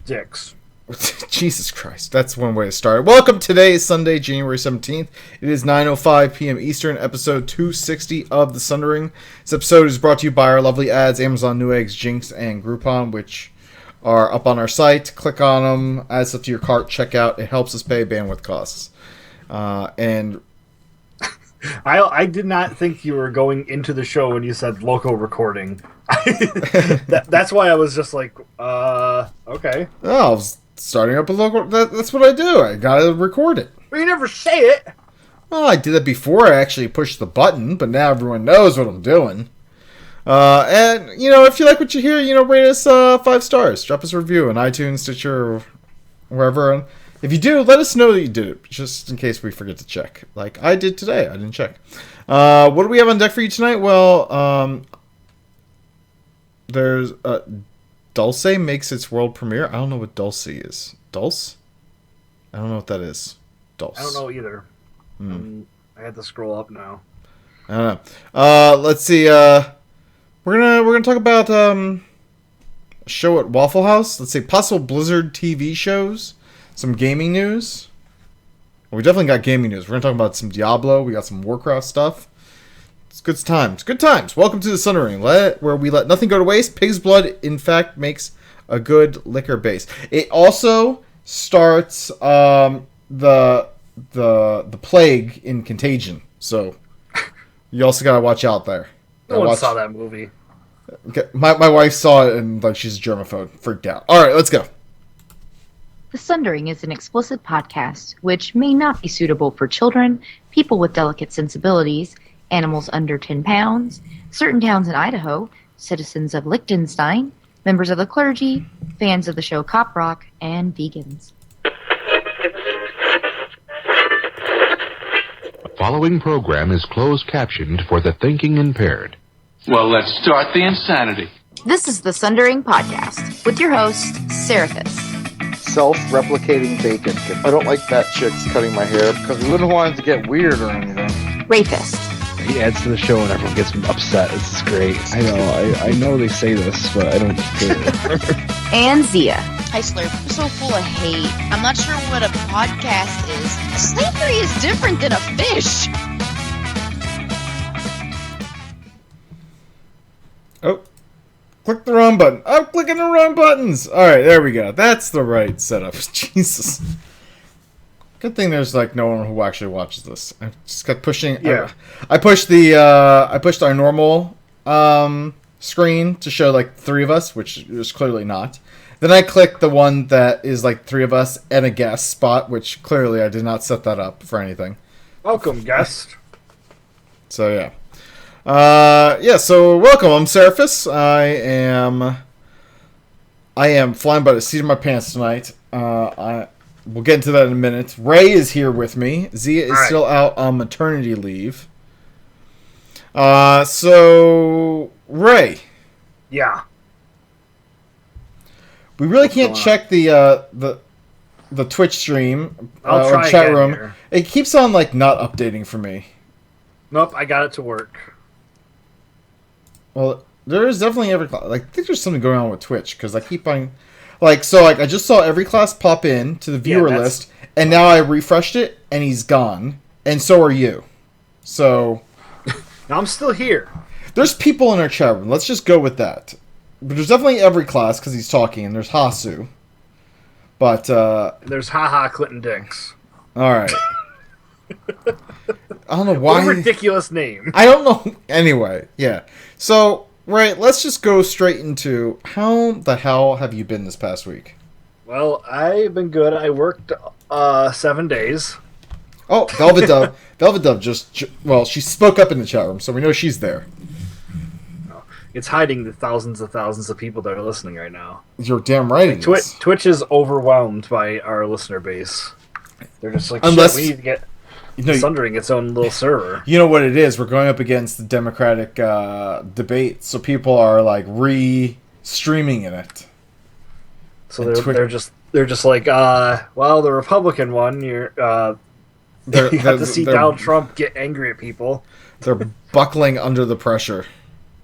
dicks. Jesus Christ, that's one way to start. Welcome. Today is Sunday, January 17th. It is 9:05 p.m. Eastern, episode 260 of the Sundering. This episode is brought to you by our lovely ads, Amazon, Neweggs, Jinx, and Groupon, which are up on our site. Click on them, add stuff to your cart, check out. It helps us pay bandwidth costs. And I did not think you were going into the show when you said local recording. That's why I was just like, okay. Oh, I was starting up a local. That's what I do. I gotta record it. But you never say it. Well, I did that before I actually pushed the button, but now everyone knows what I'm doing. And, if you like what you hear, rate us 5 stars. Drop us a review on iTunes, Stitcher, or wherever. And if you do, let us know that you did it, just in case we forget to check. Like I did today. I didn't check. What do we have on deck for you tonight? Well, there's Dulce makes its world premiere. I don't know what Dulce is. Dulce? I don't know what that is. Dulce. I don't know either. I had to scroll up now. I don't know. Let's see. We're gonna talk about a show at Waffle House. Let's see, possible Blizzard TV shows. Some gaming news. Well, we definitely got gaming news. We're gonna talk about some Diablo. We got some Warcraft stuff. It's good times. Good times. Welcome to the Sundering, where we let nothing go to waste. Pig's blood, in fact, makes a good liquor base. It also starts the plague in Contagion. So you also gotta watch out there. No one saw that movie. Okay. My wife saw it and she's a germaphobe, freaked out. All right, let's go. The Sundering is an explicit podcast which may not be suitable for children, people with delicate sensibilities, animals under 10 pounds, certain towns in Idaho, citizens of Liechtenstein, members of the clergy, fans of the show Cop Rock, and vegans. The following program is closed captioned for the thinking impaired. Well, let's start the insanity. This is the Sundering Podcast with your host, Seraphis. Self-replicating bacon. I don't like fat chicks cutting my hair because we wouldn't want it to get weird or anything. Rapist. He adds to the show and everyone gets upset. This is great. I know they say this, but I don't care. And Zia. Hi, Slurp. I'm so full of hate. I'm not sure what a podcast is. Slavery is different than a fish. Oh, click the wrong button. I'm clicking the wrong buttons. All right, there we go. That's the right setup. Jesus. Good thing there's no one who actually watches this. I just got pushing. Yeah. I pushed our normal screen to show 3 of us, which is clearly not. Then I clicked the one that is 3 of us and a guest spot, which clearly I did not set that up for anything. Welcome, guest. So yeah. So welcome. I'm Seraphis. I am flying by the seat of my pants tonight. We'll get into that in a minute. Ray is here with me. Zia is still out on maternity leave. So Ray. Yeah. We really can't check the Twitch stream or chat room. Here. It keeps on not updating for me. Nope, I got it to work. Well, there is definitely every class. I think there's something going on with Twitch because I keep on, I just saw every class pop in to the viewer list, and now I refreshed it, and he's gone, and so are you. So now I'm still here. There's people in our chat room. Let's just go with that. But there's definitely every class because he's talking, and there's Hasu. But there's haha Clinton Dix. All right. I don't know why. What a ridiculous name. I don't know. Anyway, yeah. So, let's just go straight into how the hell have you been this past week? Well, I've been good. I worked 7 days. Oh, Velvet Dove. Velvet Dove she spoke up in the chat room, so we know she's there. It's hiding the thousands of people that are listening right now. You're damn right it is. Twitch is overwhelmed by our listener base. They're just like, unless we need to get Sundering its own little server. You know what it is? We're going up against the Democratic debate, so people are re-streaming in it. So they're just like, well, the Republican one, you have to see Donald Trump get angry at people. They're buckling under the pressure.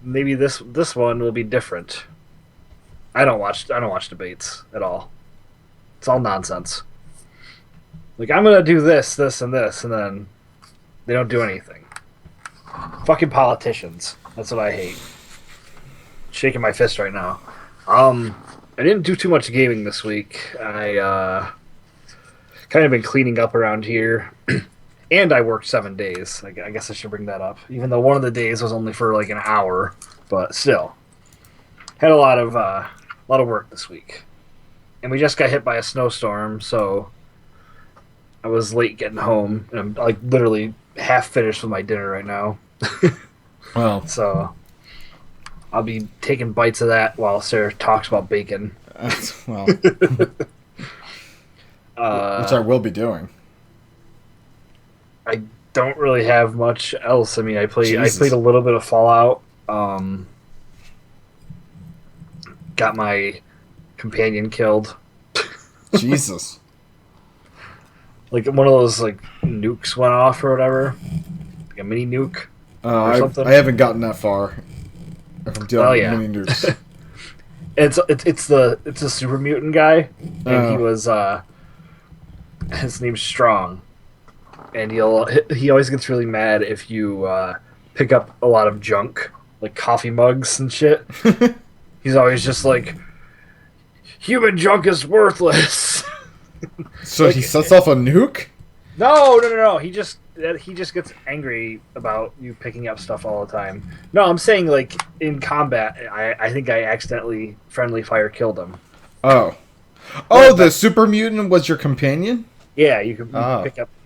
Maybe this one will be different. I don't watch debates at all. It's all nonsense. Like, I'm gonna do this, this, and this, and then they don't do anything. Fucking politicians. That's what I hate. Shaking my fist right now. I didn't do too much gaming this week. I kind of been cleaning up around here. And I worked 7 days. I guess I should bring that up. Even though one of the days was only for like an hour. But still. Had a lot of work this week. And we just got hit by a snowstorm, so I was late getting home. And I'm like literally half finished with my dinner right now. Well, so I'll be taking bites of that while Sarah talks about bacon. well, which I will be doing. I don't really have much else. I mean, I played a little bit of Fallout. Got my companion killed. Jesus. Like one of those like nukes went off or whatever. Like a mini nuke. Or something. I haven't gotten that far. If I'm dealing with mini nukes. It's a super mutant guy, and he was his name's Strong, and he always gets really mad if you pick up a lot of junk like coffee mugs and shit. He's always just like, human junk is worthless. So like, he sets off a nuke? No. He just gets angry about you picking up stuff all the time. No, I'm saying like in combat, I think I accidentally friendly fire killed him. Oh, the super mutant was your companion? Yeah, you can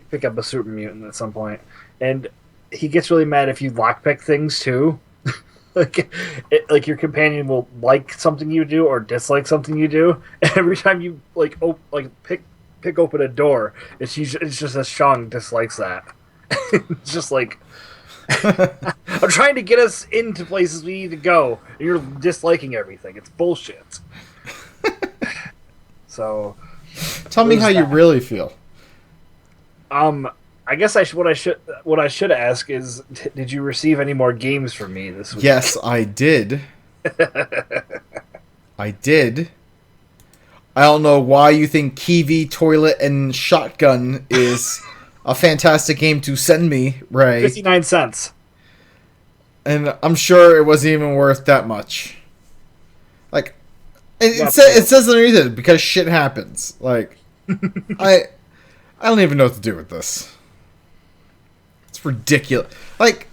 pick up a super mutant at some point, and he gets really mad if you lockpick things too. like your companion will like something you do or dislike something you do. And every time you pick open a door, it's just as Sean dislikes that. It's just like I'm trying to get us into places we need to go, and you're disliking everything. It's bullshit. So, tell me how you really feel. I guess what I should ask is, did you receive any more games from me this week? Yes, I did. I did. I don't know why you think Kiwi, Toilet, and Shotgun is a fantastic game to send me, Ray. 59 cents. And I'm sure it wasn't even worth that much. Like, it says underneath it, because shit happens. Like, I don't even know what to do with this. It's ridiculous. Like,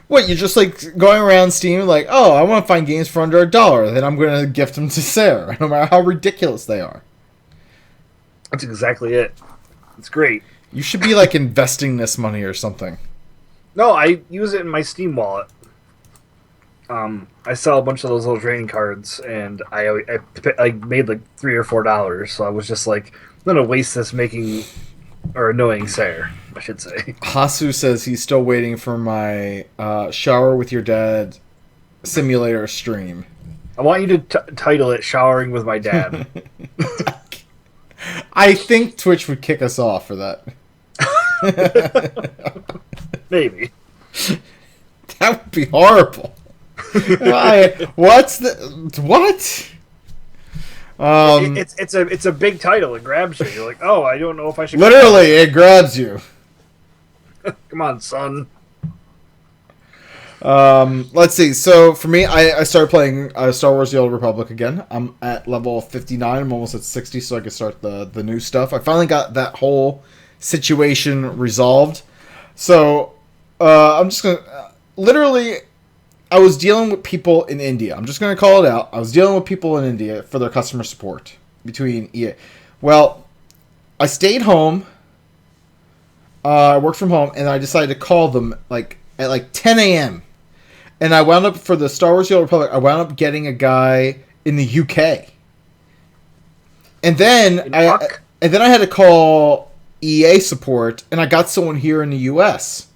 what, you're just like going around Steam like, oh, I want to find games for under $1, then I'm going to gift them to Sarah, no matter how ridiculous they are. That's exactly it. It's great. You should be like investing this money or something. No, I use it in my Steam wallet. I sell a bunch of those little trading cards, and I made like $3 or $4, so I was just like, I'm going to waste this annoying Sarah, I should say. Hasu says he's still waiting for my shower with your dad simulator stream. I want you to title it Showering with My Dad. I think Twitch would kick us off for that. Maybe. That would be horrible. What? It's a big title. It grabs you. You're like, oh, I don't know if I should. Literally, it grabs you. Come on, son. Let's see. So for me, I started playing Star Wars: The Old Republic again. I'm at level 59. I'm almost at 60, so I can start the new stuff. I finally got that whole situation resolved. So I'm just gonna literally. I was dealing with people in India. I'm just going to call it out. I was dealing with people in India for their customer support between EA. Well, I stayed home. I worked from home, and I decided to call them at 10 a.m. And I wound up, for the Star Wars: The Old Republic, I wound up getting a guy in the UK. And then I had to call EA support, and I got someone here in the US.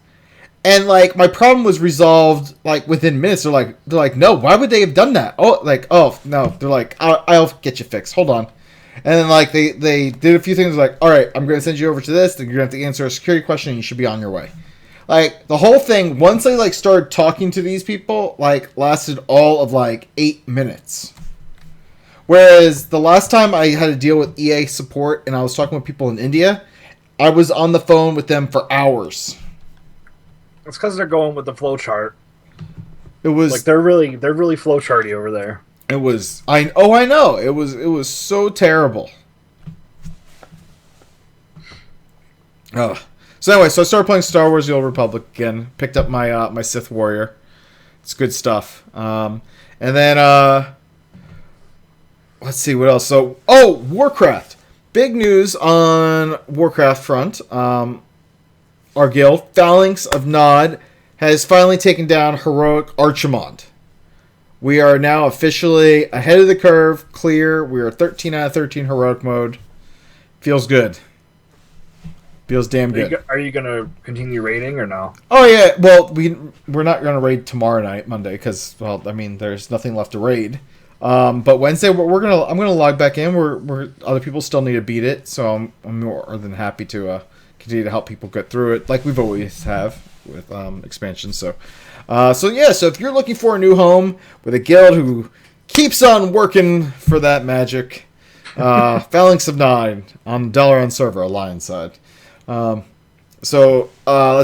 And like my problem was resolved like within minutes. They're like, no, why would they have done that? Oh no. They're like, I'll get you fixed. Hold on. And then like they did a few things like, all right, I'm going to send you over to this. Then you're going to have to answer a security question, and you should be on your way. Like the whole thing, once I like started talking to these people, like lasted all of like 8 minutes. Whereas the last time I had to deal with EA support and I was talking with people in India, I was on the phone with them for hours. It's because they're going with the flowchart. It was like they're really flowcharty over there. It was I know. It was so terrible. Oh. So anyway, so I started playing Star Wars: The Old Republic again. Picked up my my Sith Warrior. It's good stuff. And then let's see what else. So Warcraft. Big news on Warcraft front. Our guild, Phalanx of Nod, has finally taken down Heroic Archimond. We are now officially ahead of the curve, clear. We are 13 out of 13 heroic mode. Feels good. Feels damn good. Are you going to continue raiding or no? Oh yeah, well we're not going to raid tomorrow night, Monday, because there's nothing left to raid. But Wednesday I'm gonna log back in. We're other people still need to beat it, so I'm more than happy to continue to help people get through it, like we've always have with expansion. So if you're looking for a new home with a guild who keeps on working for that magic, Phalanx of Nine on the Dalaran server, Alliance side. Let's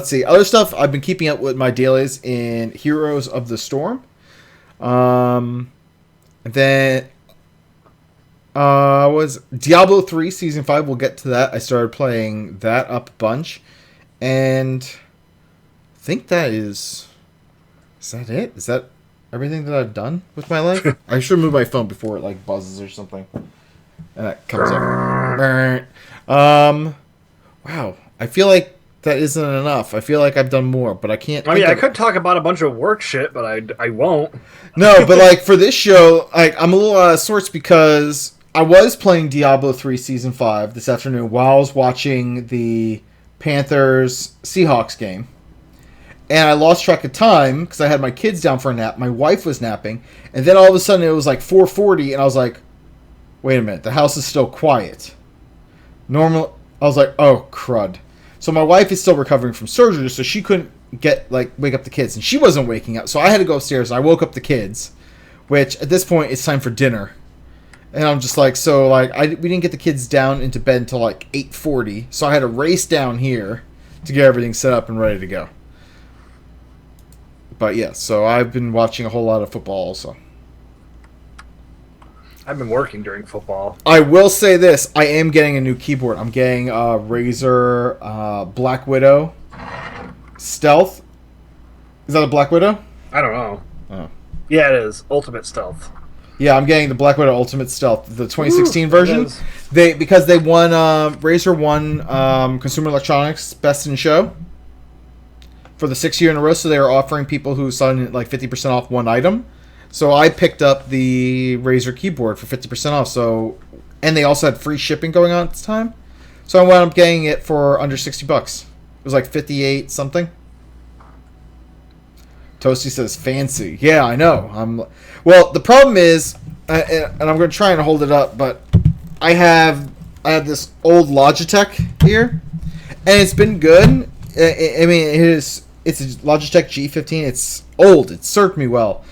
see. Other stuff, I've been keeping up with my dailies in Heroes of the Storm. Then was Diablo 3 Season 5. We'll get to that. I started playing that up a bunch. And I think that is that it? Is that everything that I've done with my life? I should move my phone before it like buzzes or something. And that comes up. Wow. I feel like that isn't enough. I feel like I've done more, but I can't. I could talk about a bunch of work shit, but I won't. No, but like for this show, I'm a little out of sorts because I was playing Diablo 3 Season 5 this afternoon while I was watching the Panthers Seahawks game. And I lost track of time because I had my kids down for a nap. My wife was napping. And then all of a sudden it was like 4:40 and I was like, wait a minute, the house is still quiet. Normal. I was like, oh, crud. So my wife is still recovering from surgery, so she couldn't wake up the kids. And she wasn't waking up. So I had to go upstairs and I woke up the kids, which at this point it's time for dinner. And I'm just like, we didn't get the kids down into bed until like 8:40. So I had to race down here to get everything set up and ready to go. But yeah, so I've been watching a whole lot of football also. I've been working during football. I will say this. I am getting a new keyboard. I'm getting a Razer Black Widow Stealth. Is that a Black Widow? I don't know. Oh. Yeah, it is. Ultimate Stealth. Yeah, I'm getting the Black Widow Ultimate Stealth, the 2016 version. Because they won, Razer won Consumer Electronics Best in Show for the 6th year in a row, so they were offering people who signed like 50% off one item. So I picked up the Razer keyboard for 50% off. So, and they also had free shipping going on at the time. So I wound up getting it for under $60. It was like 58 something. Toasty says fancy. Yeah, I know. Well, the problem is, and I'm going to try and hold it up, but I have this old Logitech here, and it's been good. I mean, it's a Logitech G15. It's old. It served me well.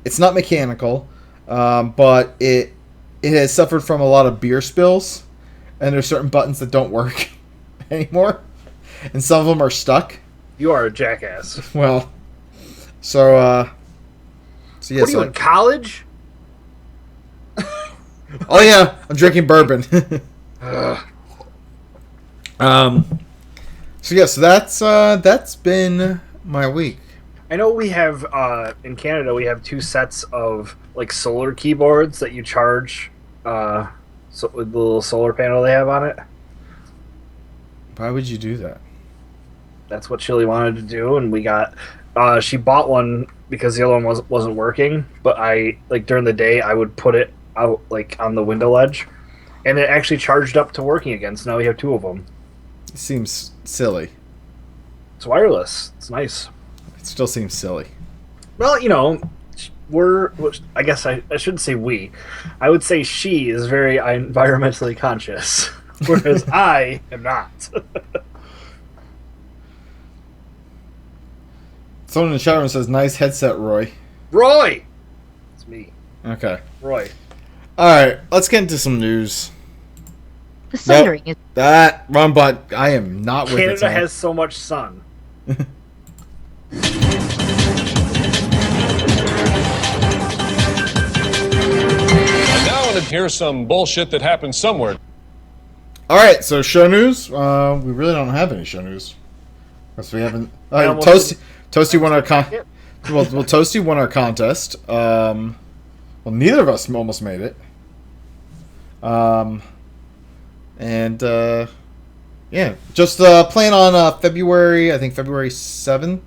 It's not mechanical, but it has suffered from a lot of beer spills, and there's certain buttons that don't work anymore, and some of them are stuck. You are a jackass. Well, so yes. What are you in college? Oh yeah, I'm drinking bourbon. So that's been my week. I know we have in Canada we have 2 sets of like solar keyboards that you charge with the little solar panel they have on it. Why would you do that? That's what Chili wanted to do, and we got. She bought one because the other one wasn't working. But I during the day I would put it out on the window ledge, and it actually charged up to working again. So now we have 2 of them. It seems silly. It's wireless. It's nice. It still seems silly. Well, I guess I shouldn't say we. I would say she is very environmentally conscious, whereas I am not. Someone in the chat room says, nice headset, Roy. Roy! It's me. Okay. Roy. All right, let's get into some news. The Sundering is That wrong button. I am not with it. Canada Tom. has so much sun. And now and here's some bullshit that happened somewhere. All right, so show news. We really don't have any show news. Because we haven't. Toasty won our well, Toasty won our contest. Well, neither of us almost made it. Yeah, just plan on February. I think February 7th.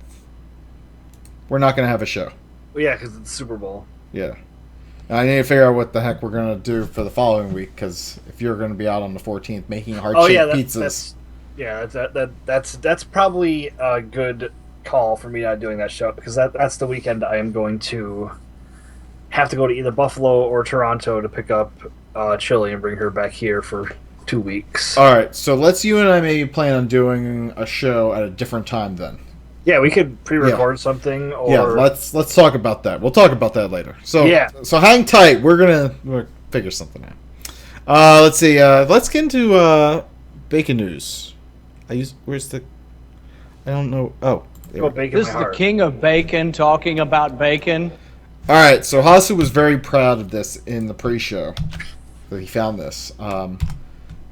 We're not gonna have a show. Well, yeah, because it's Super Bowl. Yeah. I need to figure out what the heck we're going to do for the following week, because if you're going to be out on the 14th making heart-shaped pizzas... That's probably a good call for me not doing that show, because that's the weekend I am going to have to go to either Buffalo or Toronto to pick up Chili and bring her back here for 2 weeks. All right, so you and I maybe plan on doing a show at a different time then. Yeah, we could pre-record something. Or... Yeah, let's talk about that. We'll talk about that later. So so hang tight. We're gonna figure something out. Let's see. Let's get into bacon news. Where's the? I don't know. Oh, this is the king of bacon talking about bacon. All right. So Hasu was very proud of this in the pre-show that he found this.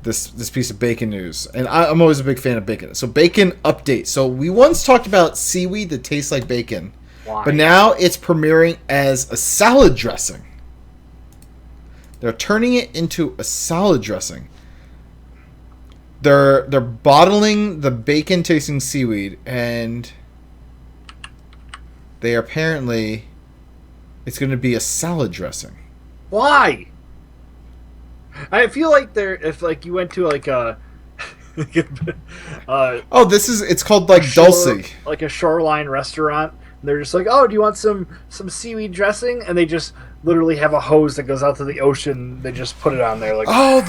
This piece of bacon news, and I'm always a big fan of bacon. So bacon update. So we once talked about seaweed that tastes like bacon, but now it's premiering as a salad dressing. They're turning it into a salad dressing. They're bottling the bacon tasting seaweed, and they apparently it's going to be a salad dressing. Why? I feel like if you went to like a it's called like Dulce, like a shoreline restaurant. And they're just like, oh, do you want some seaweed dressing? And they just literally have a hose that goes out to the ocean. They just put it on there. Like, oh,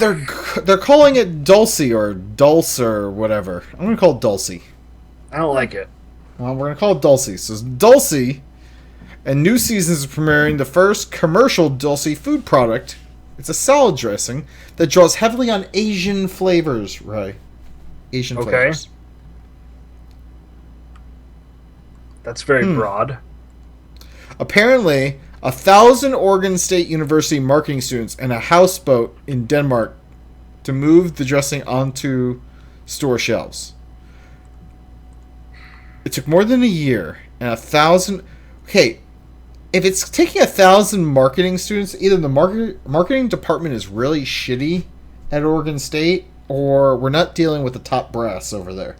they're calling it Dulce or Dulce or whatever. I'm gonna call it Dulce. I don't like it. Well, we're gonna call it Dulce. So it's Dulce, and new season is premiering the first commercial Dulce food product. It's a salad dressing that draws heavily on Asian flavors, Ray. Asian flavors. That's very broad. Apparently, 1,000 Oregon State University marketing students and a houseboat in Denmark to move the dressing onto store shelves. It took more than a year and 1,000... Okay, if it's taking 1,000 marketing students, either the marketing department is really shitty at Oregon State, or we're not dealing with the top brass over there.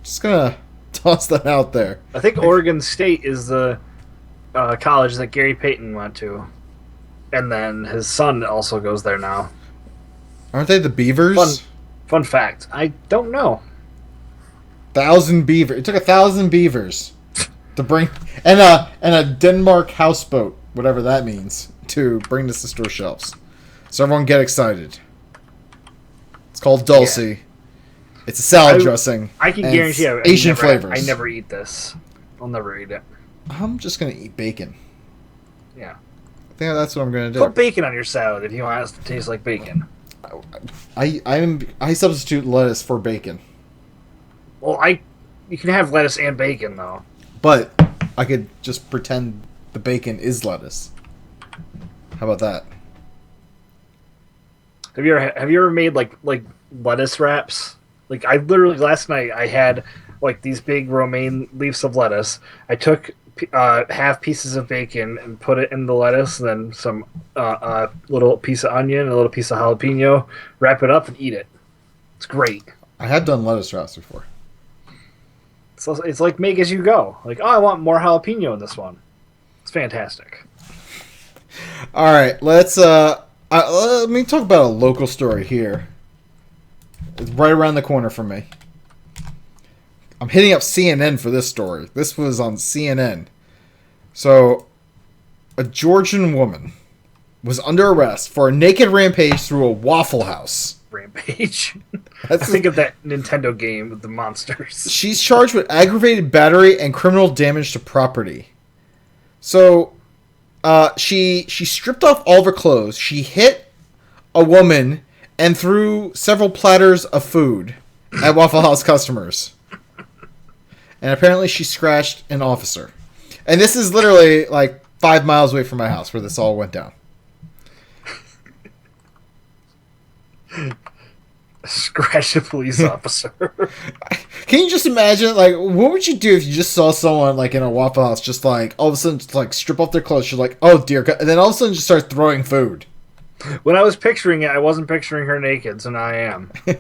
Just gonna toss that out there. I think Oregon State is the college that Gary Payton went to, and then his son also goes there now. Aren't they the Beavers? Fun fact. I don't know. 1,000 beavers. It took 1,000 beavers to bring and a Denmark houseboat, whatever that means, to bring this to store shelves. So everyone get excited. It's called Dulce. Yeah. It's a salad dressing. I can guarantee you, Asian flavors. I never eat this. I'll never eat it. I'm just gonna eat bacon. Yeah. I think that's what I'm gonna do. Put bacon on your salad if you want it to taste like bacon. I substitute lettuce for bacon. Well, you can have lettuce and bacon though. But I could just pretend the bacon is lettuce. How about that? Have you ever made like lettuce wraps? Like I literally last night I had like these big romaine leaves of lettuce. I took half pieces of bacon and put it in the lettuce, and then some little piece of onion and a little piece of jalapeno. Wrap it up and eat it. It's great. I had done lettuce wraps before. It's like make as you go. Like, oh, I want more jalapeno in this one. It's fantastic. All right, let me talk about a local story here. It's right around the corner from me. I'm hitting up CNN for this story. This was on CNN. So, a Georgian woman was under arrest for a naked rampage through a Waffle House. Rampage. I think of that Nintendo game with the monsters. She's charged with aggravated battery and criminal damage to property. So, she stripped off all of her clothes. She hit a woman and threw several platters of food at Waffle House customers. And apparently she scratched an officer. And this is literally like 5 miles away from my house where this all went down. Scratch a police officer. Can you just imagine, like, what would you do if you just saw someone, like, in a Waffle House just, like, all of a sudden, just, like, strip off their clothes? You're like, oh, dear God. And then all of a sudden just start throwing food. When I was picturing it, I wasn't picturing her naked, so now I am. I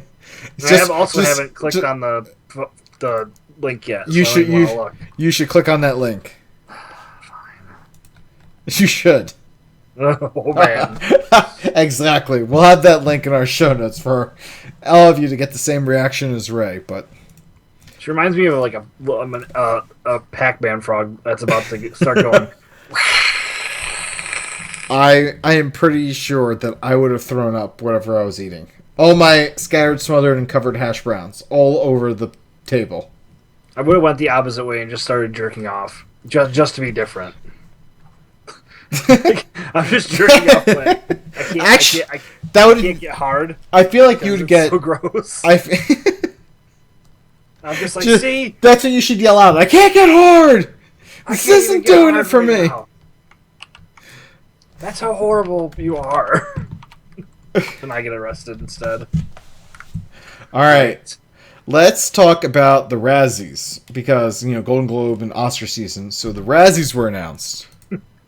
haven't clicked on the link yet. You so you should click on that link. Fine. You should. Oh, man. Exactly. We'll have that link in our show notes for all of you to get the same reaction as Ray, but... She reminds me of like a Pac-Man frog that's about to start going. I am pretty sure that I would have thrown up whatever I was eating. All my scattered, smothered, and covered hash browns all over the table. I would have went the opposite way and just started jerking off, just to be different. I'm just jerking off. Like, I can't get hard. I feel like you would get so gross. I'm just like, see, that's what you should yell out. I can't get hard. This isn't doing it for me. Now. That's how horrible you are. And I get arrested instead. All right. Let's talk about the Razzies because, Golden Globe and Oscar season. So the Razzies were announced.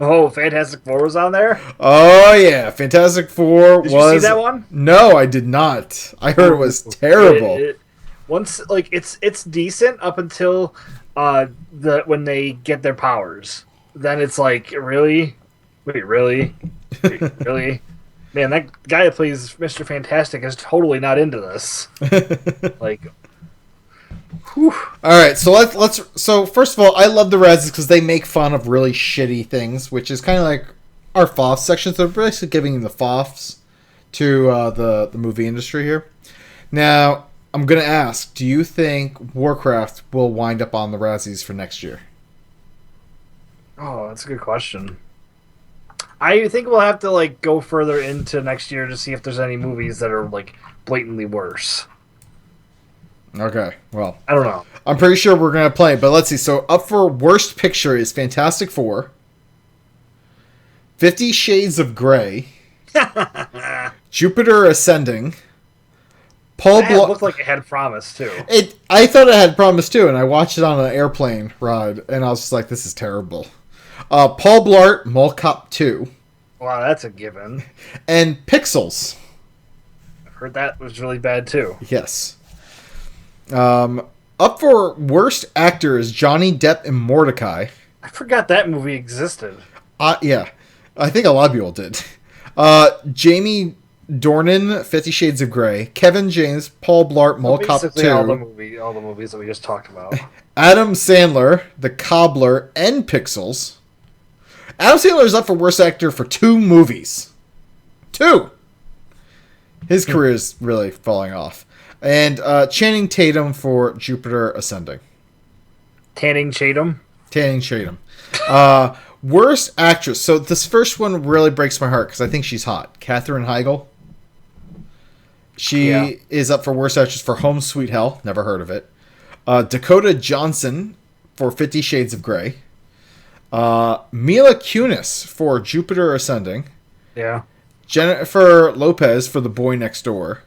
Oh, Fantastic Four was on there? Oh, yeah. Fantastic Four Did you see that one? No, I did not. I heard it was terrible. It's decent up until when they get their powers. Then it's like, really? Wait, really? Wait, really? Man, that guy that plays Mr. Fantastic is totally not into this. Like, whew. All right, so let's. So first of all, I love the Razzies because they make fun of really shitty things, which is kind of like our FOF sections. They're basically giving the FOFs to the movie industry here. Now, I'm gonna ask: do you think Warcraft will wind up on the Razzies for next year? Oh, that's a good question. I think we'll have to go further into next year to see if there's any movies that are blatantly worse. Okay, well, I don't know. I'm pretty sure we're gonna play, but let's see. So up for Worst Picture is Fantastic Four, 50 Shades of Grey, Jupiter Ascending. It looked like it had promise too. I thought it had promise too, and I watched it on an airplane ride, and I was just like, "This is terrible." Paul Blart, Mall Cop 2. Wow, that's a given. And Pixels. I've heard that was really bad too. Yes. Up for Worst Actor is Johnny Depp in Mordecai. I forgot that movie existed. Yeah. I think a lot of people did. Jamie Dornan, 50 Shades of Grey. Kevin James, Paul Blart, Mall Cop 2. All the movies that we just talked about. Adam Sandler, The Cobbler, and Pixels. Adam Sandler is up for Worst Actor for 2 movies. 2! His career is really falling off. And Channing Tatum for Jupiter Ascending. Channing Tatum? Channing Tatum. Worst Actress. So this first one really breaks my heart because I think she's hot. Katherine Heigl. She is up for Worst Actress for Home Sweet Hell. Never heard of it. Dakota Johnson for 50 Shades of Grey. Mila Kunis for Jupiter Ascending. Yeah. Jennifer Lopez for The Boy Next Door.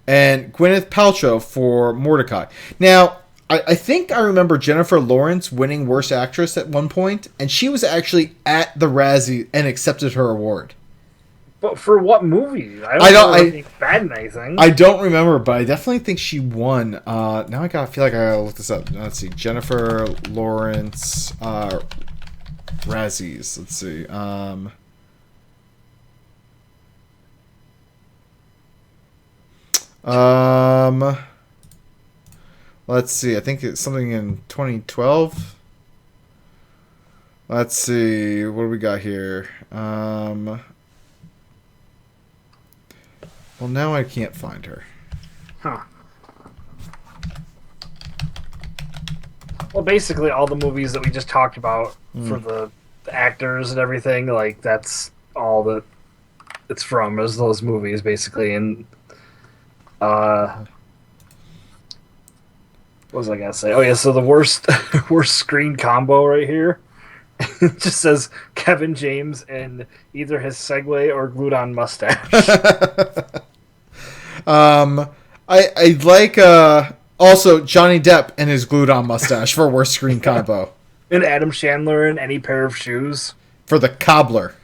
And Gwyneth Paltrow for Mordecai. Now, I think I remember Jennifer Lawrence winning Worst Actress at one point, and she was actually at the Razzie and accepted her award. But for what movie? I don't know anything bad in anything. I don't remember, but I definitely think she won. Now I feel like I gotta look this up. Let's see. Jennifer Lawrence Razzies. Let's see. Let's see. I think it's something in 2012. Let's see. What do we got here? Well, now I can't find her. Huh. Well, basically, all the movies that we just talked about for the the actors and everything. Like that's all that it's from is those movies basically. And what was I gonna say? Oh yeah, so the worst worst screen combo right here. It just says Kevin James and either his Segway or glued on mustache. I like also Johnny Depp and his glued on mustache for worst screen combo. And Adam Sandler in any pair of shoes. For the cobbler.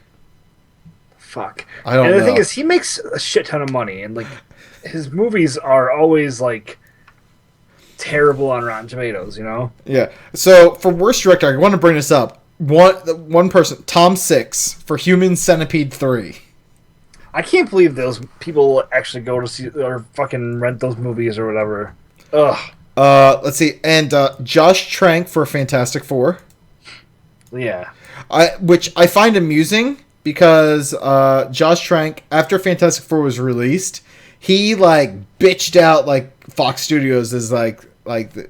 Fuck. I don't know. And the thing is, he makes a shit ton of money, and like his movies are always like terrible on Rotten Tomatoes, you know? Yeah. So for worst director, I want to bring this up. One person, Tom Six, for Human Centipede 3. I can't believe those people actually go to see or fucking rent those movies or whatever. Ugh. Let's see, and Josh Trank for Fantastic Four. Yeah. Which I find amusing because Josh Trank, after Fantastic Four was released, he like bitched out like Fox Studios as like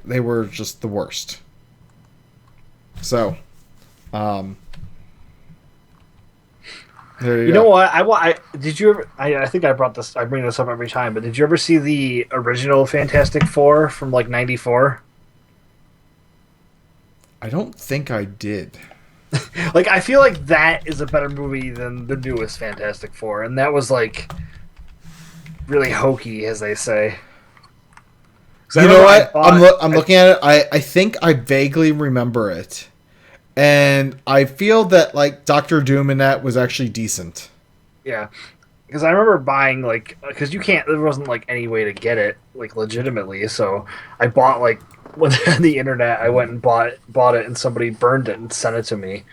they were just the worst. So, there you go. know what? I did you ever? I think I bring this up every time. But did you ever see the original Fantastic Four from like '94? I don't think I did. Like I feel like that is a better movie than the newest Fantastic Four, and that was like really hokey, as they say. You know what? I'm looking at it. I think I vaguely remember it. And I feel that like Doctor Doom in that was actually decent. Yeah, because I remember buying like because there wasn't like any way to get it like legitimately, so I bought like on the internet. I went and bought it, and somebody burned it and sent it to me,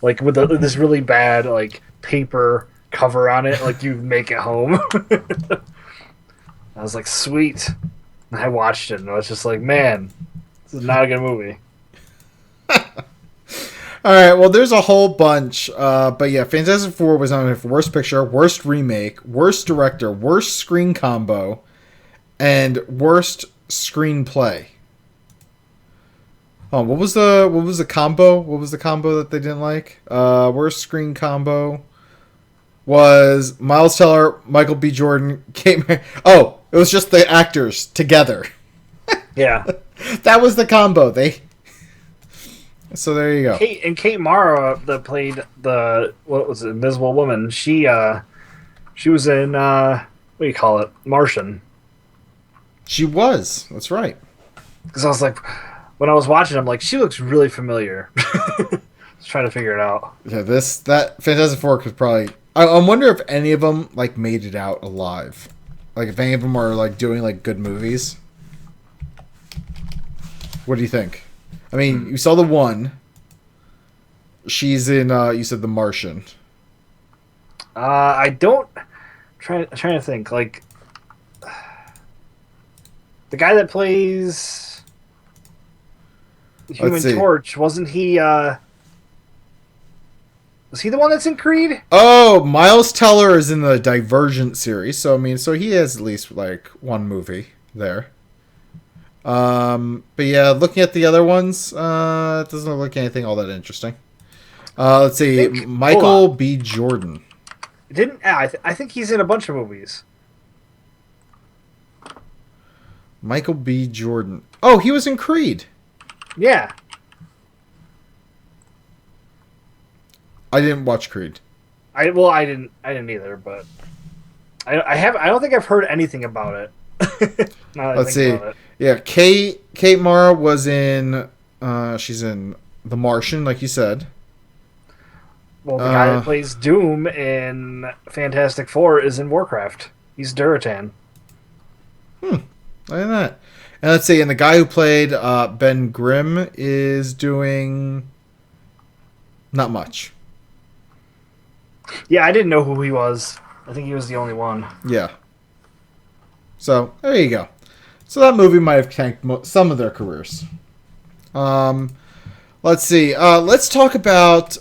like with this really bad like paper cover on it, like you make it home. I was like, sweet. And I watched it, and I was just like, man, this is not a good movie. All right, well, there's a whole bunch, but yeah, Fantastic Four was nominated for Worst Picture, Worst Remake, Worst Director, Worst Screen Combo, and Worst Screenplay. Oh, what was the combo? What was the combo that they didn't like? Worst Screen Combo was Miles Teller, Michael B. Jordan, Kate. Oh, it was just the actors together. Yeah, that was the combo. So there you go. Kate Mara that played Invisible Woman. She was in what do you call it? Martian. She was. That's right. Because I was like, when I was watching, I'm like, she looks really familiar. I was trying to figure it out. Yeah, that Fantastic Four could probably. I wonder if any of them like made it out alive. Like if any of them are like doing like good movies. What do you think? I mean, you saw the one. She's in. You said The Martian. I don't. I'm trying to think. Like the guy that plays the Human Torch, wasn't he? Was he the one that's in Creed? Oh, Miles Teller is in the Divergent series. So I mean, so he has at least like one movie there. But yeah, looking at the other ones, it doesn't look like anything all that interesting. Let's see, Michael B. Jordan. I think he's in a bunch of movies. Michael B. Jordan. Oh, he was in Creed. Yeah. I didn't watch Creed. I didn't either, but I don't think I've heard anything about it. Let's see. Yeah, Kate Mara was in. She's in The Martian, like you said. Well, the guy that plays Doom in Fantastic Four is in Warcraft. He's Duratan. Look at that. And let's see, and the guy who played Ben Grimm is doing not much. Yeah, I didn't know who he was. I think he was the only one. Yeah. So, there you go. So that movie might have tanked some of their careers. Let's see. Let's talk about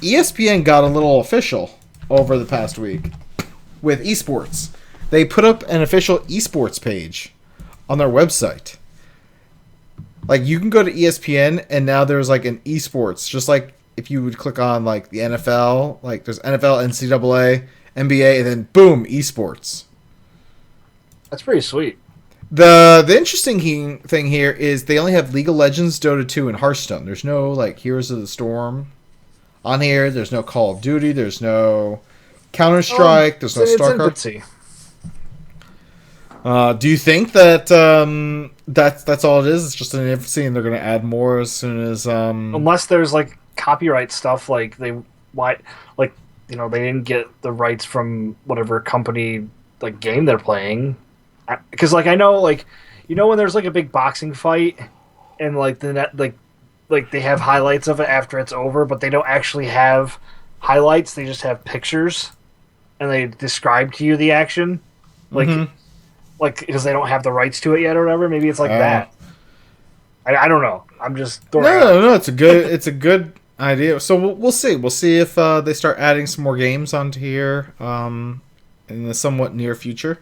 ESPN got a little official over the past week with esports. They put up an official esports page on their website. Like, you can go to ESPN and now there's like an esports, just like if you would click on like the NFL, like there's NFL, NCAA, NBA, and then boom, esports. That's pretty sweet. The interesting thing here is they only have League of Legends, Dota 2, and Hearthstone. There's no like Heroes of the Storm on here. There's no Call of Duty. There's no Counter-Strike. There's no StarCraft. Do you think that that's all it is? It's just an infancy, and they're going to add more as soon as unless there's like copyright stuff, like they didn't get the rights from whatever company like game they're playing. Because like I know like when there's like a big boxing fight and like the net like they have highlights of it after it's over, but they don't actually have highlights. They just have pictures and they describe to you the action, like because they don't have the rights to it yet or whatever. Maybe it's like that. I don't know. I'm just throwing no. It's a good idea. So we'll see. We'll see if they start adding some more games onto here in the somewhat near future.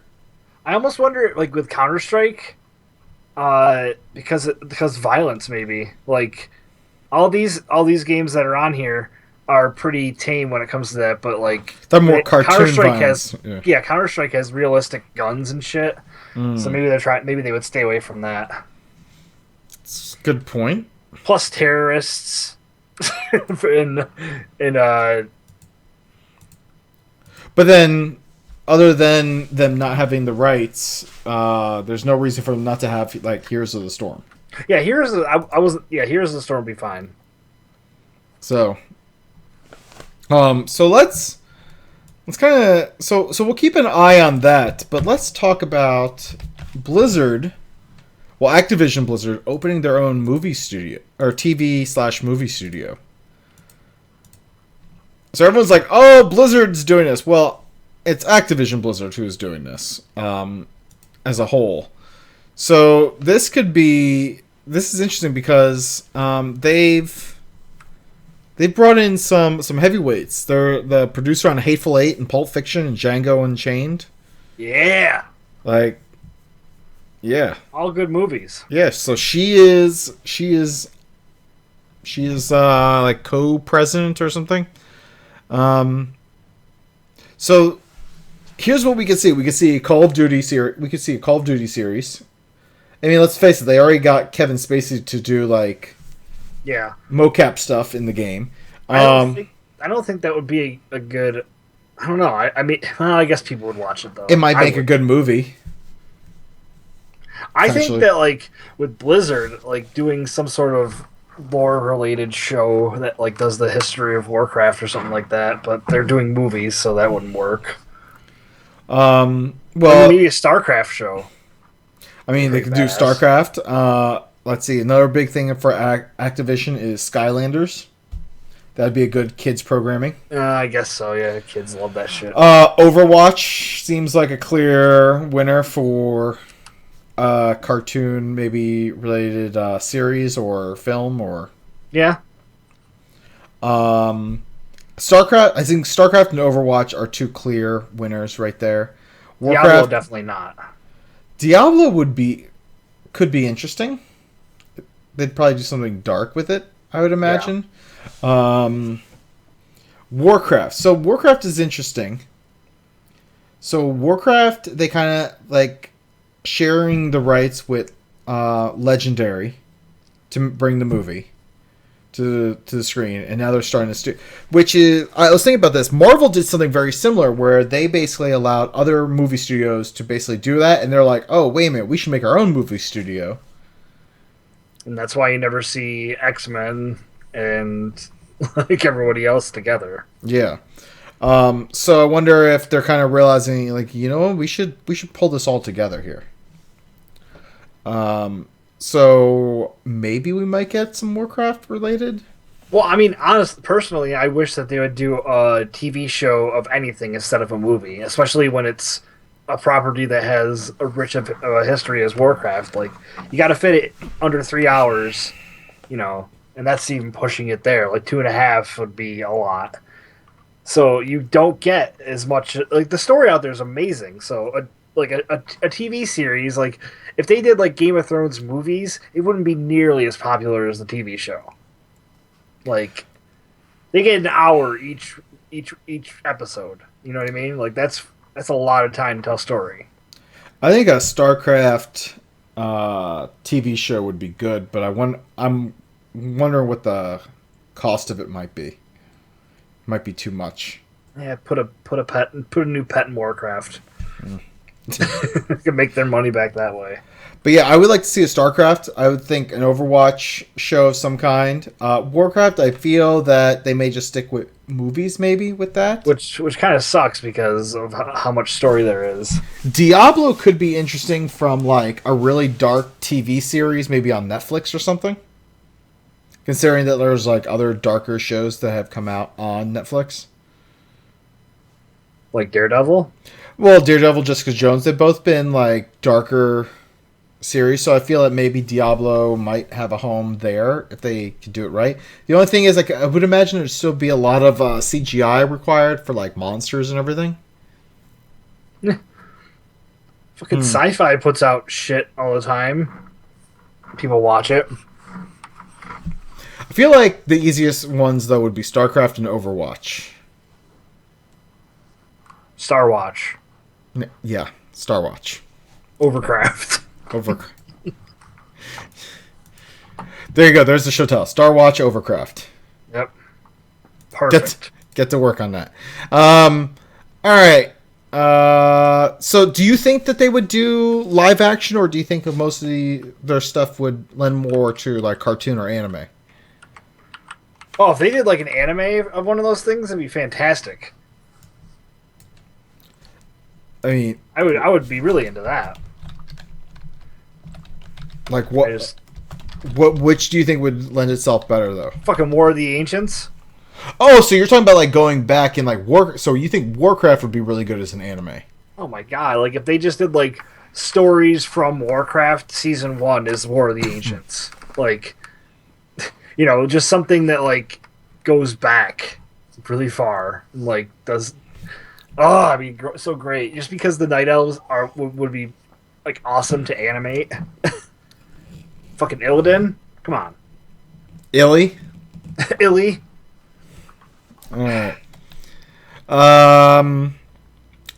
I almost wonder, like with Counter-Strike, because violence maybe. Like all these games that are on here are pretty tame when it comes to that, but like they're more cartoon Counter-Strike violence. Counter-Strike has realistic guns and shit. So maybe they would stay away from that. It's a good point. Plus terrorists in But then, other than them not having the rights, there's no reason for them not to have like Heroes of the Storm. Yeah, Heroes of the Storm would be fine. So, so let's kind of so we'll keep an eye on that, but let's talk about Blizzard. Well, Activision Blizzard opening their own movie studio or TV/movie studio. So everyone's like, "Oh, Blizzard's doing this." Well, it's Activision Blizzard who's doing this as a whole. So this is interesting because they've brought in some heavyweights. They're the producer on Hateful Eight and Pulp Fiction and Django Unchained. Yeah. Like, yeah. All good movies. Yeah, so she is like co-president or something. So here's what we can see. We can see a Call of Duty series. I mean, let's face it, they already got Kevin Spacey to do like mocap stuff in the game. I don't think that would be a good. I don't know. I mean, well, I guess people would watch it though. It might make a good movie. I think that like with Blizzard, like doing some sort of lore-related show that like does the history of Warcraft or something like that, but they're doing movies, so that wouldn't work. Well, maybe a StarCraft show. I mean, they could do StarCraft. Let's see. Another big thing for Activision is Skylanders. That'd be a good kids programming. I guess so. Yeah, kids love that shit. Overwatch seems like a clear winner for cartoon, maybe related series or film or StarCraft. I think StarCraft and Overwatch are two clear winners right there. Warcraft, Diablo definitely not. Diablo could be interesting. They'd probably do something dark with it, I would imagine. Warcraft. So Warcraft is interesting. So Warcraft, they kind of like sharing the rights with Legendary to bring the movie to the screen, and now they're starting to which is, I was thinking about this. Marvel did something very similar where they basically allowed other movie studios to basically do that, and they're like, oh, wait a minute, we should make our own movie studio. And that's why you never see X-Men and like everybody else together. Yeah. So I wonder if they're kind of realizing, like, you know, we should pull this all together here. So maybe we might get some Warcraft related. Well, I mean, personally, I wish that they would do a TV show of anything instead of a movie, especially when it's a property that has a rich of a history as Warcraft. Like, you got to fit it under 3 hours, you know, and that's even pushing it there. Like 2.5 would be a lot. So you don't get as much. Like, the story out there is amazing. So a TV series, like if they did like Game of Thrones movies, it wouldn't be nearly as popular as the TV show. Like, They get an hour each episode. You know what I mean? Like that's a lot of time to tell a story. I think a StarCraft TV show would be good, but I'm wondering what the cost of it might be. Might be too much. Yeah, put a new pet in Warcraft. Can make their money back that way. But yeah, I would like to see a StarCraft. I would think an Overwatch show of some kind. Warcraft, I feel that they may just stick with movies, maybe, with that. Which kind of sucks because of how much story there is. Diablo could be interesting from like a really dark TV series, maybe on Netflix or something. Considering that there's like other darker shows that have come out on Netflix. Like Daredevil? Well, Daredevil, Jessica Jones, they've both been like darker series, so I feel that maybe Diablo might have a home there if they could do it right. The only thing is, like, I would imagine there'd still be a lot of CGI required for like monsters and everything. Fucking Sci-Fi puts out shit all the time. People watch it. I feel like the easiest ones though would be StarCraft and Overwatch. Starwatch. Yeah, Starwatch. Overcraft. There you go. There's the show title. Starwatch Overcraft. Yep. Perfect. Get to work on that. All right. So do you think that they would do live action, or do you think that most of their stuff would lend more to like cartoon or anime? Oh, if they did like an anime of one of those things, it'd be fantastic. I mean, I would be really into that. Like what? Which do you think would lend itself better though? Fucking War of the Ancients. Oh, so you're talking about like going back in like War. So you think Warcraft would be really good as an anime? Oh my god! Like if they just did like stories from Warcraft, season 1 is War of the Ancients. Like, you know, just something that like goes back really far. And, like does. Oh, I mean, so great! Just because the Night Elves would be like awesome to animate. Fucking Illidan, come on. Illy. Illy. All right. All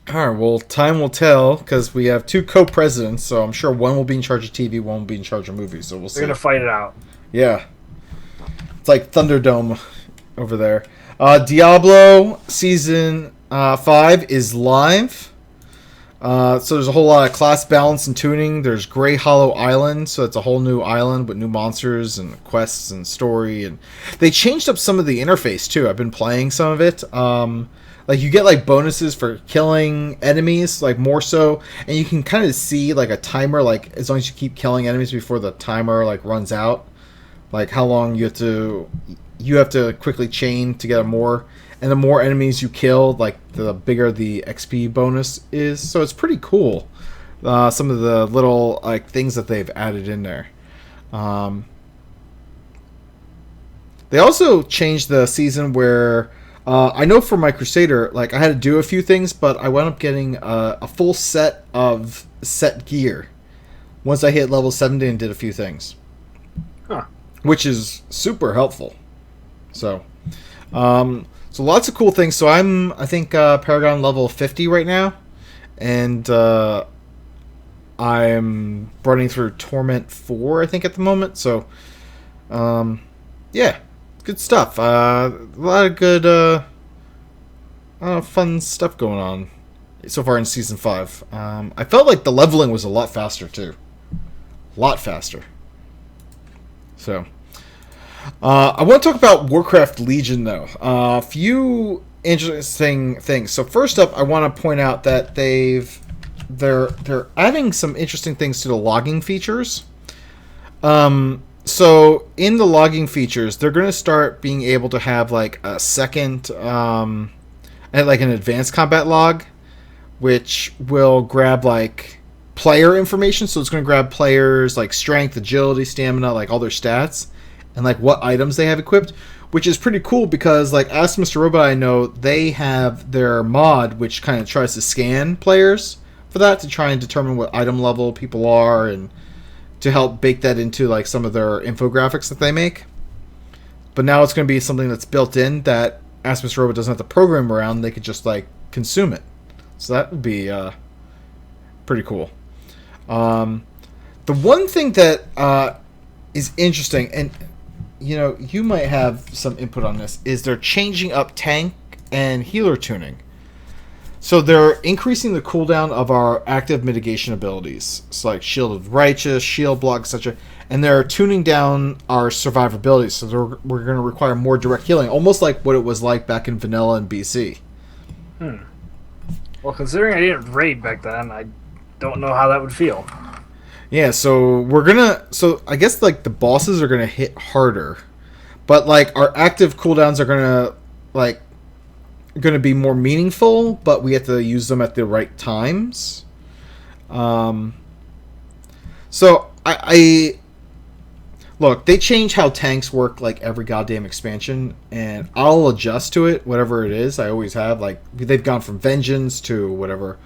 right. Well, time will tell because we have 2 co-presidents, so I'm sure one will be in charge of TV, one will be in charge of movies. So we'll see. They're gonna fight it out. Yeah. It's like Thunderdome over there. Diablo season 5 is live. So there's a whole lot of class balance and tuning. There's Grey Hollow Island, so it's a whole new island with new monsters and quests and story. And they changed up some of the interface too. I've been playing some of it. Like you get like bonuses for killing enemies, like more so, and you can kind of see like a timer, like as long as you keep killing enemies before the timer like runs out, like how long you have to quickly chain to get more. And the more enemies you kill, like the bigger the XP bonus is. So it's pretty cool. Some of the little like things that they've added in there. They also changed the season where I know for my Crusader, like I had to do a few things, but I wound up getting a full set of set gear once I hit level 70 and did a few things, which is super helpful. So lots of cool things. So I think Paragon level 50 right now, and I'm running through Torment 4, I think, at the moment. So, yeah, good stuff. A lot of good, fun stuff going on so far in Season 5. I felt like the leveling was a lot faster, too. A lot faster. So... I want to talk about Warcraft Legion, though. A few interesting things. So first up, I want to point out that they're adding some interesting things to the logging features. So in the logging features, they're going to start being able to have like a second, like an advanced combat log, which will grab like player information. So it's going to grab players like strength, agility, stamina, like all their stats. And like what items they have equipped, which is pretty cool because like Ask Mr. Robot, I know they have their mod which kind of tries to scan players for that to try and determine what item level people are and to help bake that into like some of their infographics that they make. But now it's going to be something that's built in that Ask Mr. Robot doesn't have to program around. They could just like consume it. So that would be pretty cool. The one thing that is interesting, and you might have some input on this, is they're changing up tank and healer tuning. So they're increasing the cooldown of our active mitigation abilities. It's like Shield of Righteous, Shield Block, etc. And they're tuning down our survivability. So we're going to require more direct healing, almost like what it was like back in Vanilla and BC. Well, considering I didn't raid back then, I don't know how that would feel. Yeah, so so I guess like the bosses are gonna hit harder, but like our active cooldowns are gonna be more meaningful, but we have to use them at the right times. So I look, they change how tanks work like every goddamn expansion, and I'll adjust to it, whatever it is. I always have. Like they've gone from Vengeance to whatever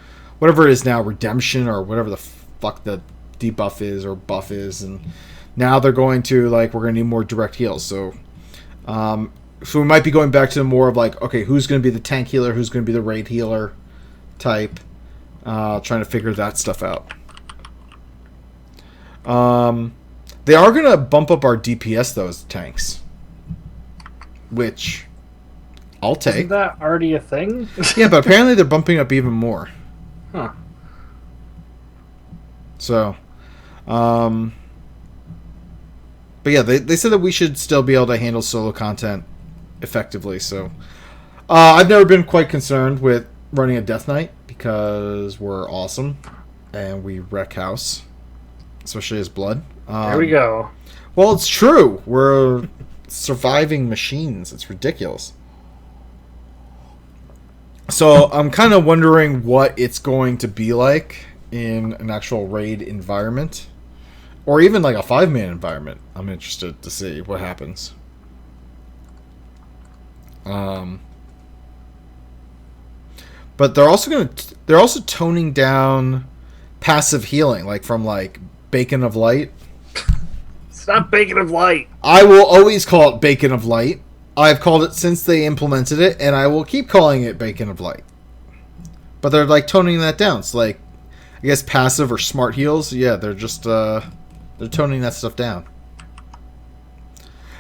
it is now, Redemption or whatever the fuck the debuff is or buff is, and now they're going to like we're going to need more direct heals. So we might be going back to more of like, okay, who's going to be the tank healer, who's going to be the raid healer type, trying to figure that stuff out. They are going to bump up our DPS though as tanks, which I'll take. Isn't that already a thing? Yeah, but apparently they're bumping up even more. Huh. So but yeah, they said that we should still be able to handle solo content effectively. So I've never been quite concerned with running a Death Knight because we're awesome and we wreck house, especially as Blood. There we go. Well, it's true. We're surviving machines. It's ridiculous. So I'm kind of wondering what it's going to be like in an actual raid environment, or even like a 5-man environment. I'm interested to see what happens. But they're also toning down passive healing, like from like Bacon of Light. It's not Bacon of Light. I will always call it Bacon of Light. I've called it since they implemented it, and I will keep calling it Bacon of Light. But they're like toning that down. It's like, I guess passive or smart heals. Yeah, they're just they're toning that stuff down.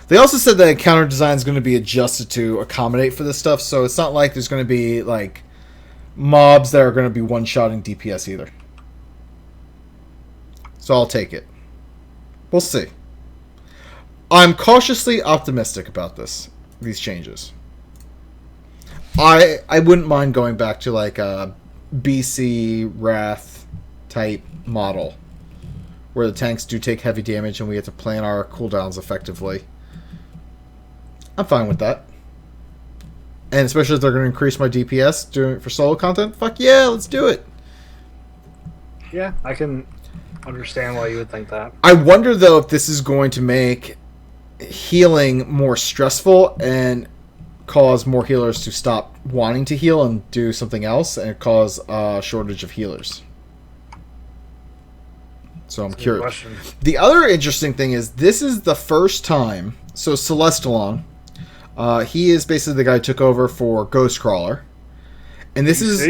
They also said that encounter design is going to be adjusted to accommodate for this stuff, so it's not like there's going to be like mobs that are going to be one-shotting DPS either. So I'll take it. We'll see. I'm cautiously optimistic about these changes. I wouldn't mind going back to like a BC Wrath type model where the tanks do take heavy damage and we have to plan our cooldowns effectively. I'm fine with that. And especially if they're going to increase my DPS doing it for solo content, fuck yeah, let's do it. Yeah, I can understand why you would think that. I wonder though if this is going to make healing more stressful and cause more healers to stop wanting to heal and do something else, and cause a shortage of healers. So I'm curious. The other interesting thing is this is the first time. So Celestalon, he is basically the guy who took over for Ghostcrawler, and this is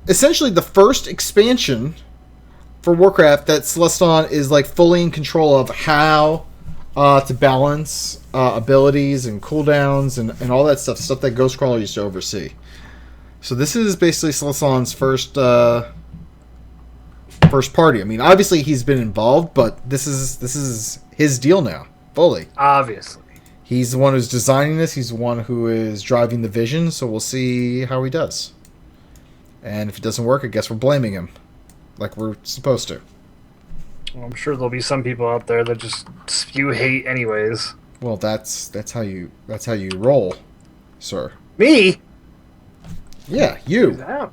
essentially the first expansion for Warcraft that Celestalon is like fully in control of how to balance abilities and cooldowns and all that stuff that Ghostcrawler used to oversee. So this is basically Celestalon's first party. I mean, obviously he's been involved, but this is his deal now, fully. Obviously. He's the one who's designing this. He's the one who is driving the vision, so we'll see how he does. And if it doesn't work, I guess we're blaming him, like we're supposed to. Well, I'm sure there'll be some people out there that just spew hate anyways. Well, that's how you roll, sir. Me? Yeah, you. I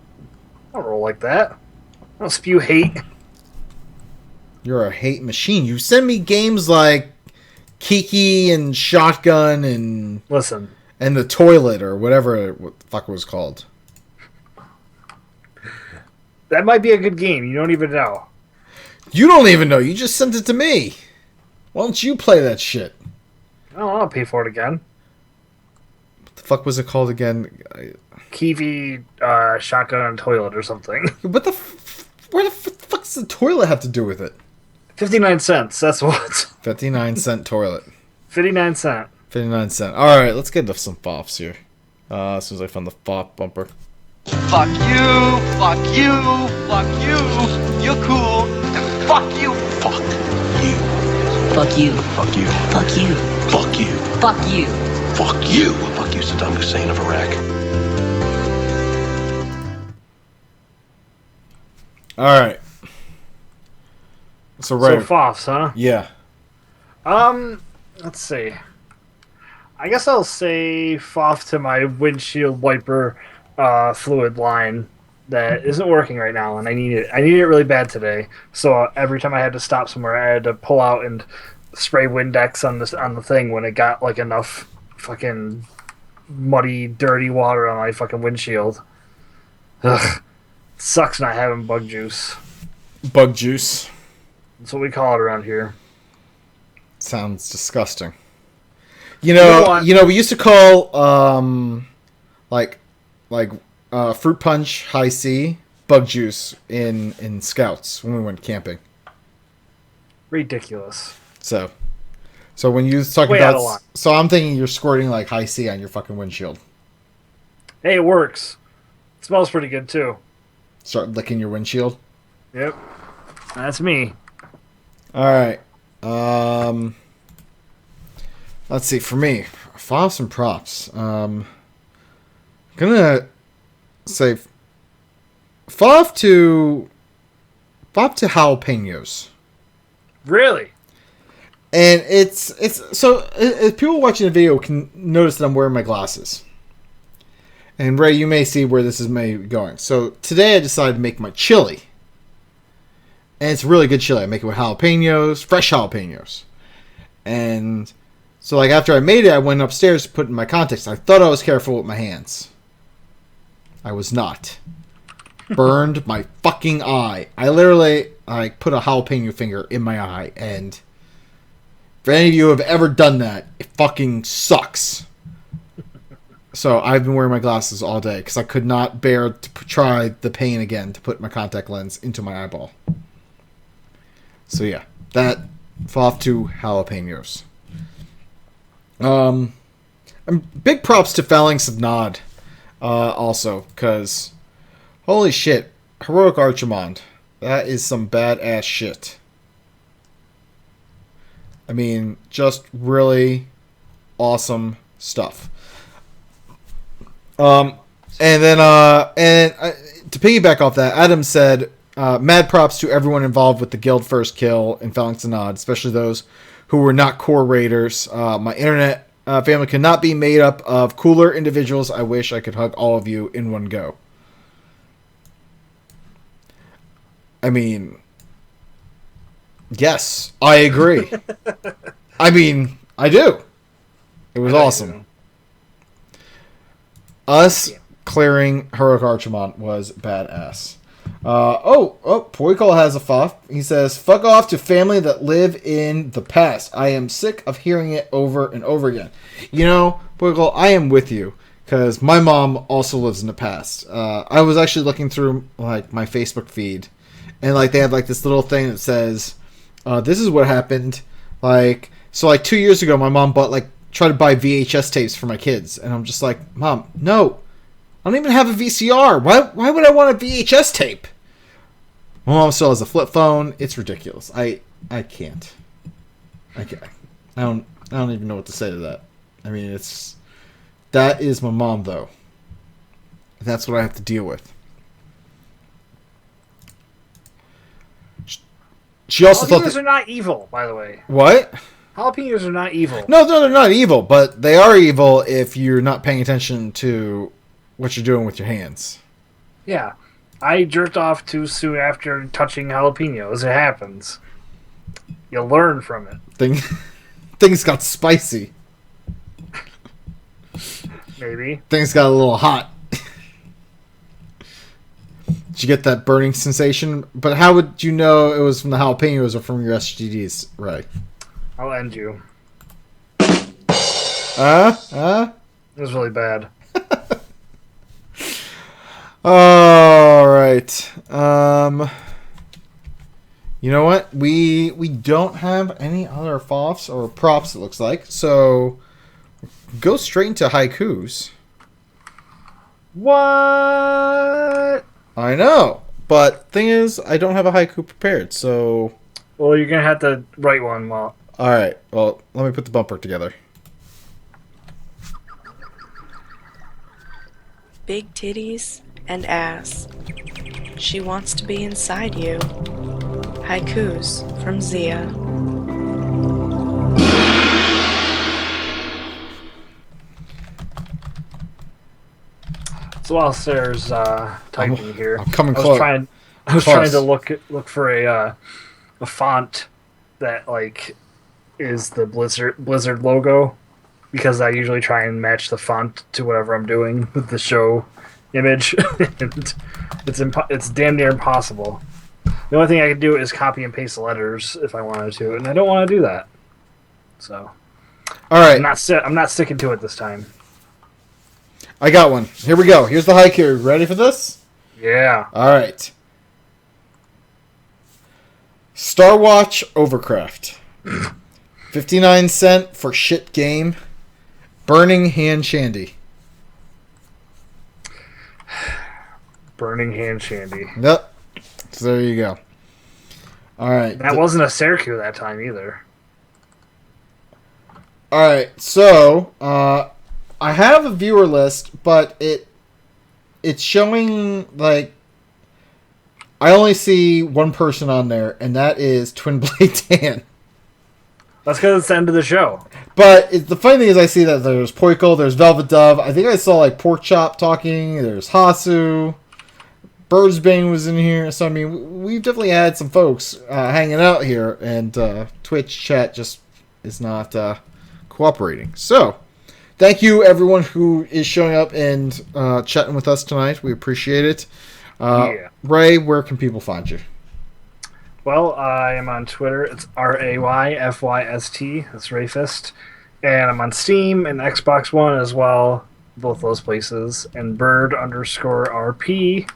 don't roll like that. I don't spew hate. You're a hate machine. You send me games like Kiki and Shotgun and and the Toilet or whatever what the fuck it was called. That might be a good game. You don't even know. You don't even know. You just sent it to me. Why don't you play that shit? I'll pay for it again. What the fuck was it called again? Kiwi shotgun and toilet or something. What the? Where the fuck does the toilet have to do with it? 59 cents. That's what. 59-cent toilet. 59 cent. 59 cents. All right, let's get into some FOFs here. As soon as I found the FOF bumper. Fuck you, fuck you, fuck you. You're cool. Fuck you. Fuck you. Fuck you. Fuck you. Fuck you. Fuck you. Fuck you. Fuck you. Fuck you, Saddam Hussein of Iraq. All right. So FOFs, huh? Yeah. Let's see. I guess I'll say FOF to my windshield wiper fluid line that isn't working right now, and I need it. I need it really bad today. So every time I had to stop somewhere, I had to pull out and spray Windex on the thing when it got like enough fucking muddy, dirty water on my fucking windshield. Ugh. Sucks not having bug juice. Bug juice. That's what we call it around here. Sounds disgusting. You know, we used to call fruit punch, high C, bug juice in Scouts when we went camping. Ridiculous. So when you talk about, so I'm thinking you're squirting like high C on your fucking windshield. Hey, it works. It smells pretty good too. Start licking your windshield. Yep, that's me. All right. Let's see. For me, FOFs and props. I'm gonna say FOF to jalapenos. Really? And it's so if people watching the video can notice that I'm wearing my glasses. And Ray, you may see where this is may be going. So today I decided to make my chili. And it's really good chili. I make it with jalapenos, fresh jalapenos. And so like after I made it, I went upstairs to put it in my context. I thought I was careful with my hands. I was not. Burned my fucking eye. I literally put a jalapeno finger in my eye, and if any of you have ever done that, it fucking sucks. So I've been wearing my glasses all day because I could not bear to try the pain again to put my contact lens into my eyeball. So yeah, that FOF to jalapenos. And big props to Phalanx of Nod, also, because holy shit, Heroic Archimond, that is some badass shit. I mean, just really awesome stuff. And then to piggyback off that, Adam said, mad props to everyone involved with the guild first kill in Phalanx of Nod, especially those who were not core raiders. My internet family cannot be made up of cooler individuals. I wish I could hug all of you in one go. I mean, yes, I agree. I mean, I do. It was awesome. Us clearing Heroic Archimond was badass. Poikol has a FOF. He says, fuck off to family that live in the past. I am sick of hearing it over and over again. You know, Poikol, I am with you, because my mom also lives in the past. I was actually looking through like my Facebook feed, and like they had like this little thing that says, this is what happened. Like, so like 2 years ago, my mom tried to buy VHS tapes for my kids, and I'm just like, Mom, no, I don't even have a VCR. Why would I want a VHS tape? My mom still has a flip phone. It's ridiculous. I can't. I don't even know what to say to that. I mean, that is my mom though. That's what I have to deal with. She also thought jalapenos are not evil, by the way. What? Jalapenos are not evil. No, they're not evil, but they are evil if you're not paying attention to what you're doing with your hands. Yeah. I jerked off too soon after touching jalapenos. It happens. You learn from it. Things got spicy. Maybe. Things got a little hot. Did you get that burning sensation? But how would you know it was from the jalapenos or from your STDs, Ray? I'll end you. It was really bad. All right. You know what? We don't have any other FOFs or props, it looks like. So go straight into haikus. What? I know. But thing is, I don't have a haiku prepared, so... Well, you're going to have to write one. Well. All right. Well, let me put the bumper together. Big titties and ass. She wants to be inside you. Haikus from Zia. So while Sarah's typing here, I'm coming close. I was trying to look for a font that like is the Blizzard logo, because I usually try and match the font to whatever I'm doing with the show image, and it's damn near impossible. The only thing I could do is copy and paste the letters if I wanted to, and I don't want to do that. So, all right, I'm not sticking to it this time. I got one. Here we go. Here's the haiku. Ready for this? Yeah. All right. Starwatch Overcraft. 59 cent for shit game. Burning hand shandy. Burning hand shandy. Yep. So there you go. All right. That wasn't a Syracuse that time either. All right. So, I have a viewer list, but it's showing like I only see one person on there, and that is Twin Blade Dan. That's because it's the end of the show. But the funny thing is, I see that there's Poikle, there's Velvet Dove. I think I saw like Pork Chop talking. There's Hasu. Birdsbane was in here. So I mean, we've definitely had some folks hanging out here, and Twitch chat just is not cooperating. So. Thank you, everyone who is showing up and chatting with us tonight. We appreciate it. Yeah. Ray, where can people find you? Well, I am on Twitter. It's RAYFYST. That's Rayfist. And I'm on Steam and Xbox One as well. Both those places. And Bird_RP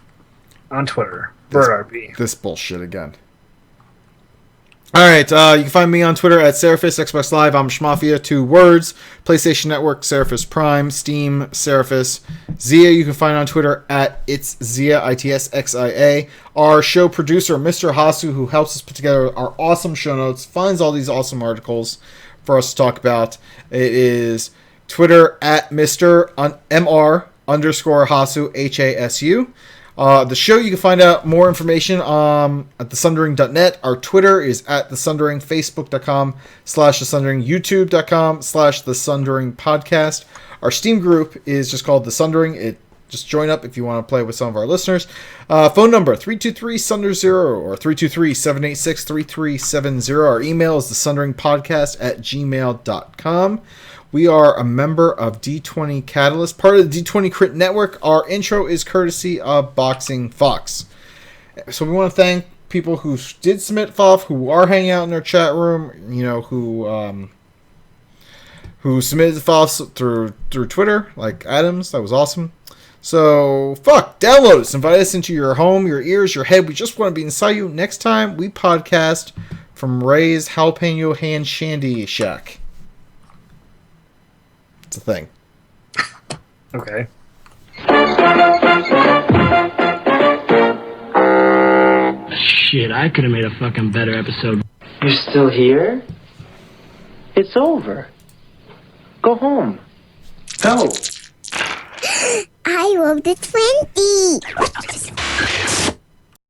on Twitter. BirdRP. This bullshit again. Alright, you can find me on Twitter at Seraphis, Xbox Live, I'm Schmafia, 2 words, PlayStation Network, Seraphis Prime, Steam, Seraphis, Zia, you can find on Twitter at It's Zia, ITSXIA, our show producer, Mr. Hasu, who helps us put together our awesome show notes, finds all these awesome articles for us to talk about. It is Twitter at Mr. MR_Hasu, HASU. The show, you can find out more information at thesundering.net. Our Twitter is at thesundering, facebook.com/thesundering, youtube.com/thesundering podcast. Our Steam group is just called The Sundering. Just join up if you want to play with some of our listeners. Phone number 323-SUNDER0 or 323-786-3370. Our email is thesunderingpodcast@gmail.com. We are a member of D20 Catalyst, part of the D20 Crit Network. Our intro is courtesy of Boxing Fox. So we want to thank people who did submit FOF, who are hanging out in our chat room, you know, who submitted the FOFs through Twitter, like Adams. That was awesome. So, download us. Invite us into your home, your ears, your head. We just want to be inside you. Next time, we podcast from Ray's Jalapeno Hand Shandy Shack. It's a thing. Okay. Shit, I could have made a fucking better episode. You're still here? It's over. Go home. Go. I love the 20.